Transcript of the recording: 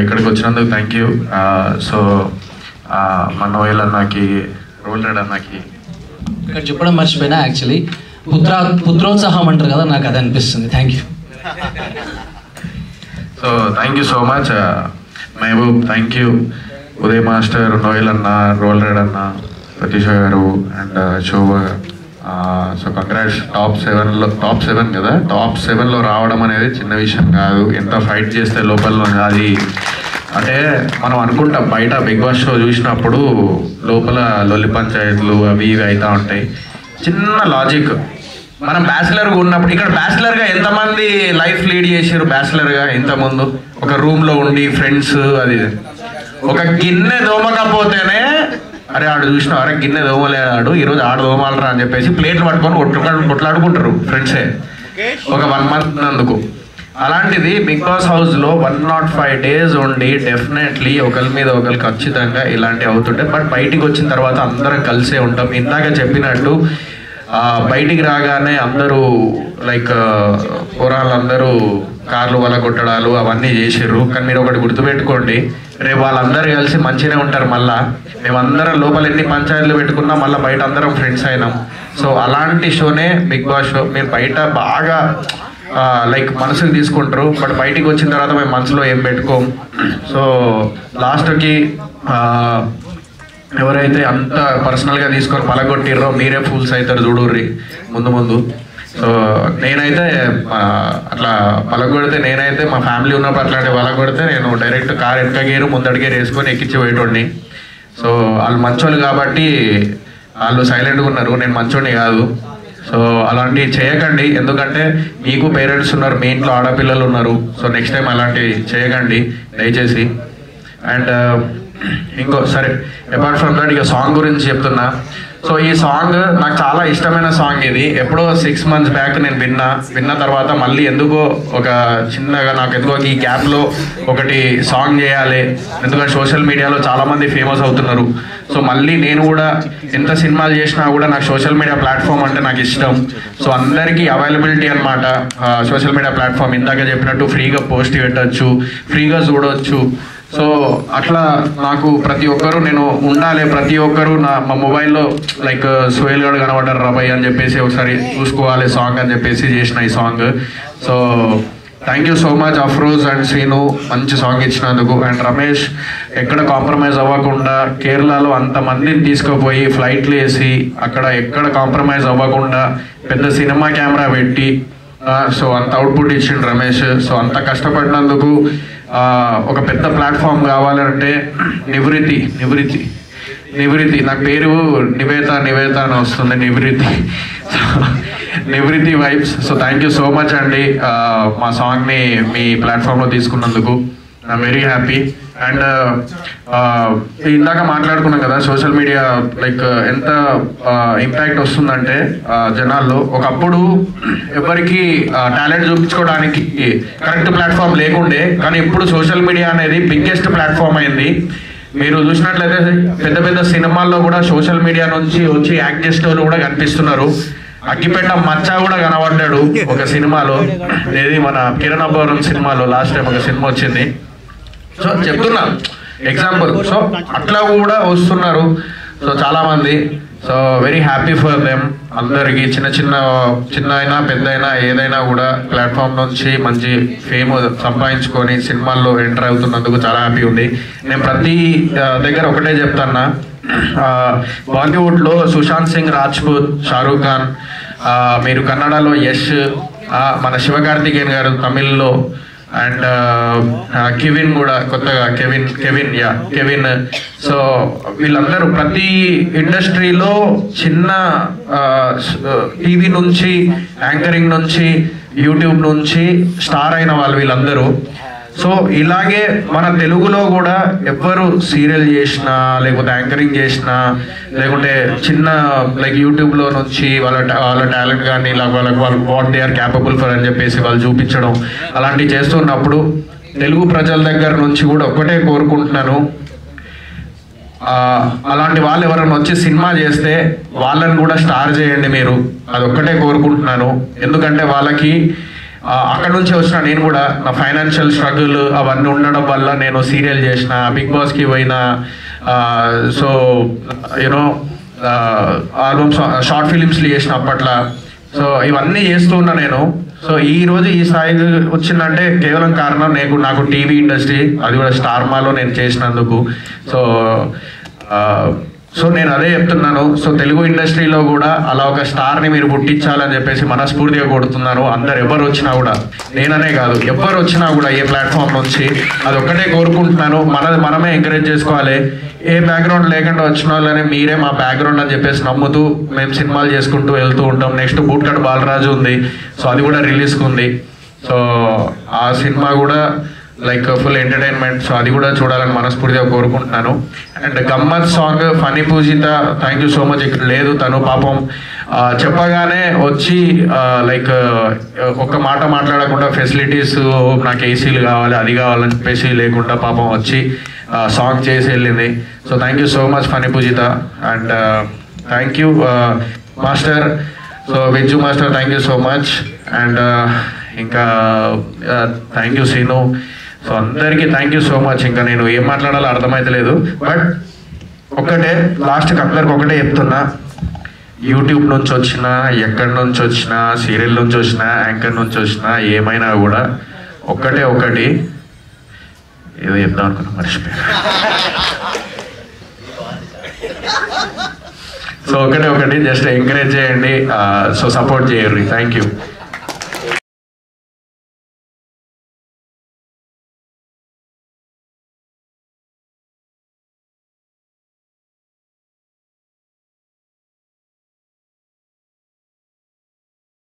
ఇక్కడికి వచ్చినందుకు thank you. So మా నోయల్ అన్నకి, రోల్ రెడ్ అన్నకి ఇక్కడ చెప్పడం మర్చిపోయినా, యాక్చువల్లీ పుత్రోత్సాహం అంటారు కదా, నాకు అది అనిపిస్తుంది. Thank you. So thank you so much Mehaboob, thank you. Uday master, Noel అన్న, రోల్ రెడ్ అన్న, సతీష్ గారు and Shobha. So congrats. Top 7 కదా, టాప్ 7లో రావడం అనేది చిన్న విషయం కాదు. ఎంత ఫైట్ చేస్తే లోపల అది అంటే మనం అనుకుంటాం బయట బిగ్ బాస్ షో చూసినప్పుడు లోపల లొల్లి పంచాయతీలు అవి ఇవి అవుతూ ఉంటాయి. చిన్న లాజిక్, మనం బ్యాచిలర్గా ఉన్నప్పుడు ఇక్కడ బ్యాచిలర్గా ఎంతమంది లైఫ్ లీడ్ చేసారు? బ్యాచిలర్గా ఇంతకుముందు ఒక రూమ్లో ఉండి ఫ్రెండ్స్, అది ఒక గిన్నె దోమకపోతేనే అరే ఆడు చూసినా, అరే గిన్నె దోమలేడు ఈరోజు ఆడు దోమాలరా అని చెప్పేసి ప్లేట్లు పట్టుకొని కొట్లాడుకుంటారు ఫ్రెండ్సే ఒక 1 month నందుకు. అలాంటిది బిగ్ బాస్ హౌస్లో 105 days ఉండి డెఫినెట్లీ ఒకరి మీద ఒకరు ఖచ్చితంగా ఇలాంటివి అవుతుంటాయి. బట్ బయటికి వచ్చిన తర్వాత అందరం కలిసే ఉంటాం. ఇందాక చెప్పినట్టు బయటికి రాగానే అందరూ లైక్ పోరాళ్ళందరూ కార్లు వల కొట్టడాలు అవన్నీ చేసారు. కానీ మీరు ఒకటి గుర్తుపెట్టుకోండి, రేపు వాళ్ళందరూ కలిసి మంచిగానే ఉంటారు. మళ్ళీ మేమందరం లోపల ఎన్ని పంచాయతీలు పెట్టుకున్నా మళ్ళీ బయట అందరం ఫ్రెండ్స్ అయినాం. సో అలాంటి షోనే బిగ్ బాస్ షో. మీరు బయట బాగా లైక్ మనసుకు తీసుకుంటారు, బట్ బయటికి వచ్చిన తర్వాత మేము మనసులో ఏం పెట్టుకోం. సో లాస్ట్కి ఎవరైతే అంత పర్సనల్గా తీసుకొని పలగొట్టిర్రో మీరే ఫూల్స్ అవుతారు చూడుర్రి ముందు. సో నేనైతే అట్లా పలగొడితే, నేనైతే మా ఫ్యామిలీ ఉన్నప్పుడు అట్లాంటి పలగొడితే నేను డైరెక్ట్ కార్ వెనక గేరు ముందడి గేరు వేసుకొని ఎక్కించి పోయేటోడిని. సో వాళ్ళు మంచోళ్ళు కాబట్టి వాళ్ళు సైలెంట్గా ఉన్నారు, నేను మంచోడిని కాదు. సో అలాంటివి చేయకండి, ఎందుకంటే మీకు పేరెంట్స్ ఉన్నారు, మీ ఇంట్లో ఆడపిల్లలు ఉన్నారు. సో నెక్స్ట్ టైం అలాంటివి చేయకండి దయచేసి. అండ్ ఇంకో సరే, అపార్ట్ ఫ్రమ్ దట్ ఇక సాంగ్ గురించి చెప్తున్నా. సో ఈ సాంగ్ నాకు చాలా ఇష్టమైన సాంగ్. ఇది ఎప్పుడో 6 months బ్యాక్ నేను విన్న తర్వాత మళ్ళీ ఎందుకో ఒక చిన్నగా నాకు ఎందుకో ఈ గ్యాప్లో ఒకటి సాంగ్ చేయాలి, ఎందుకంటే సోషల్ మీడియాలో చాలామంది ఫేమస్ అవుతున్నారు. సో మళ్ళీ నేను కూడా ఎంత సినిమాలు చేసినా కూడా నాకు సోషల్ మీడియా ప్లాట్ఫామ్ అంటే నాకు ఇష్టం. సో అందరికీ అవైలబిలిటీ అనమాట సోషల్ మీడియా ప్లాట్ఫామ్. ఇందాక చెప్పినట్టు ఫ్రీగా పోస్ట్ పెట్టచ్చు, ఫ్రీగా చూడవచ్చు. సో అట్లా నాకు ప్రతి ఒక్కరు నేను ఉండాలి, ప్రతి ఒక్కరు మా మొబైల్లో లైక్ సోహెల్ గారు కనబడ్డారు రాబాయ్ అని చెప్పేసి ఒకసారి చూసుకోవాలి సాంగ్ అని చెప్పేసి చేసిన ఈ song. So thank you so much Afroz and Srinu, మంచి సాంగ్ ఇచ్చినందుకు. అండ్ రమేష్ ఎక్కడ కాంప్రమైజ్ అవ్వకుండా కేరళలో అంతమందిని తీసుకుపోయి ఫ్లైట్లు వేసి అక్కడ ఎక్కడ కాంప్రమైజ్ అవ్వకుండా పెద్ద సినిమా కెమెరా పెట్టి సో అంత అవుట్పుట్ ఇచ్చిండు రమేష్. సో అంత కష్టపడినందుకు ఒక పెద్ద ప్లాట్ఫామ్ కావాలంటే నివృత్తి నాకు పేరు నివేత అని వస్తుంది, నివృత్తి vibes. So thank you so much అండి మా సాంగ్ని మీ ప్లాట్ఫామ్లో తీసుకున్నందుకు. I'm very happy. అండ్ ఇందాక మాట్లాడుకున్నాం కదా సోషల్ మీడియా లైక్ ఎంత ఇంపాక్ట్ వస్తుందంటే జనాల్లో. ఒకప్పుడు ఎవరికి టాలెంట్ చూపించుకోవడానికి కరెక్ట్ ప్లాట్ఫామ్ లేకుండే, కానీ ఇప్పుడు సోషల్ మీడియా అనేది బిగ్గెస్ట్ ప్లాట్ఫామ్ అయింది. మీరు చూసినట్లయితే పెద్ద పెద్ద సినిమాల్లో కూడా సోషల్ మీడియా నుంచి వచ్చి యాక్ట్ చేసే వాళ్ళు కూడా కనిపిస్తున్నారు. అగ్గిపెట్ట మచ్చ కూడా కనబడ్డాడు ఒక సినిమాలో, ఏది మన కిరణ్ అబ్బవరం సినిమాలో లాస్ట్ టైం ఒక సినిమా వచ్చింది. సో చెప్తున్నా ఎగ్జాంపుల్. సో అట్లా కూడా వస్తున్నారు సో చాలామంది. So very happy for them అందరికీ. చిన్న అయినా పెద్ద అయినా ఏదైనా కూడా ప్లాట్ఫామ్ నుంచి మంచి ఫేమ్ సంపాదించుకొని సినిమాల్లో ఎంటర్ అవుతున్నందుకు చాలా హ్యాపీ ఉంది. నేను ప్రతి దగ్గర ఒకటే చెప్తాన్నా, బాలీవుడ్లో సుశాంత్ సింగ్ రాజ్పూత్, షారూక్ ఖాన్, మీరు కన్నడలో యష్, మన శివకార్తికేయన్ గారు తమిళ్లో, అండ్ కెవిన్ కూడా కొత్తగా కెవిన్. సో వీళ్ళందరూ ప్రతి ఇండస్ట్రీలో చిన్న టీవీ నుంచి, యాంకరింగ్ నుంచి, యూట్యూబ్ నుంచి స్టార్ అయిన వాళ్ళు వీళ్ళందరూ. సో ఇలాగే మన తెలుగులో కూడా ఎవ్వరు సీరియల్ చేసినా లేకపోతే యాంకరింగ్ చేసినా లేకుంటే చిన్న లైక్ యూట్యూబ్లో నుంచి వాళ్ళ టాలెంట్ కానీ వాళ్ళకి what they are capable for అని చెప్పేసి వాళ్ళు చూపించడం అలాంటివి చేస్తున్నప్పుడు తెలుగు ప్రజల దగ్గర నుంచి కూడా ఒక్కటే కోరుకుంటున్నాను, అలాంటి వాళ్ళు ఎవరైనా వచ్చి సినిమా చేస్తే వాళ్ళని కూడా స్టార్ చేయండి మీరు, అదొక్కటే కోరుకుంటున్నాను. ఎందుకంటే వాళ్ళకి అక్కడ నుంచి వచ్చిన నేను కూడా నా ఫైనాన్షియల్ స్ట్రగుల్ అవన్నీ ఉండడం వల్ల నేను సీరియల్ చేసిన, బిగ్ బాస్కి పోయిన, సో యూనో ఆల్బమ్స్ షార్ట్ ఫిలిమ్స్లు చేసిన అప్పట్లో. సో ఇవన్నీ చేస్తూ ఉన్నా నేను. సో ఈ రోజు ఈ స్థాయికి వచ్చిందంటే కేవలం కారణం నాకు టీవీ ఇండస్ట్రీ, అది కూడా స్టార్ మాలో నేను చేసినందుకు. సో నేను అదే చెప్తున్నాను. సో తెలుగు ఇండస్ట్రీలో కూడా అలా ఒక స్టార్ని మీరు పుట్టించాలని చెప్పేసి మనస్ఫూర్తిగా కొడుతున్నాను. అందరు ఎవరు వచ్చినా కూడా, నేననే కాదు ఎవరు వచ్చినా కూడా ఏ ప్లాట్ఫామ్ నుంచి, అది ఒక్కటే కోరుకుంటున్నాను. మనమే ఎంకరేజ్ చేసుకోవాలి. ఏ బ్యాక్గ్రౌండ్ లేకుండా వచ్చిన వాళ్ళని మీరే మా బ్యాక్గ్రౌండ్ అని చెప్పేసి నమ్ముతూ మేము సినిమాలు చేసుకుంటూ వెళ్తూ ఉంటాం. నెక్స్ట్ బూట్కట్ బాలరాజు ఉంది, సో అది కూడా రిలీజ్కి ఉంది. సో ఆ సినిమా కూడా లైక్ ఫుల్ ఎంటర్టైన్మెంట్, సో అది కూడా చూడాలని మనస్ఫూర్తిగా కోరుకుంటున్నాను. అండ్ గమ్మత్ song Phani Poojitha, thank you so much. ఇక్కడ లేదు తను, పాపం చెప్పగానే వచ్చి లైక్ ఒక్క మాట మాట్లాడకుండా ఫెసిలిటీస్ నాకు ఏసీలు కావాలి అది కావాలని చెప్పేసి లేకుండా పాపం వచ్చి సాంగ్ చేసి వెళ్ళింది. So thank you so much Phani Poojitha. And thank you master, so Vijju master, thank you so much. And ఇంకా థ్యాంక్ యూ సీను. సో అందరికీ థ్యాంక్ యూ సో మచ్. ఇంకా నేను ఏం మాట్లాడాలో అర్థమైతలేదు. బట్ ఒక్కటే లాస్ట్కి అందరికి ఒకటే చెప్తున్నా, యూట్యూబ్ నుంచి వచ్చినా, ఎక్కడి నుంచి వచ్చినా, సీరియల్ నుంచి వచ్చినా, యాంకర్ నుంచి వచ్చినా, ఏమైనా కూడా ఒకటి ఏదో చెప్దాం అనుకున్నా మర్చిపోయాను. సో ఒకటి జస్ట్ ఎంకరేజ్ చేయండి, సో సపోర్ట్ చేయరు. Thank you.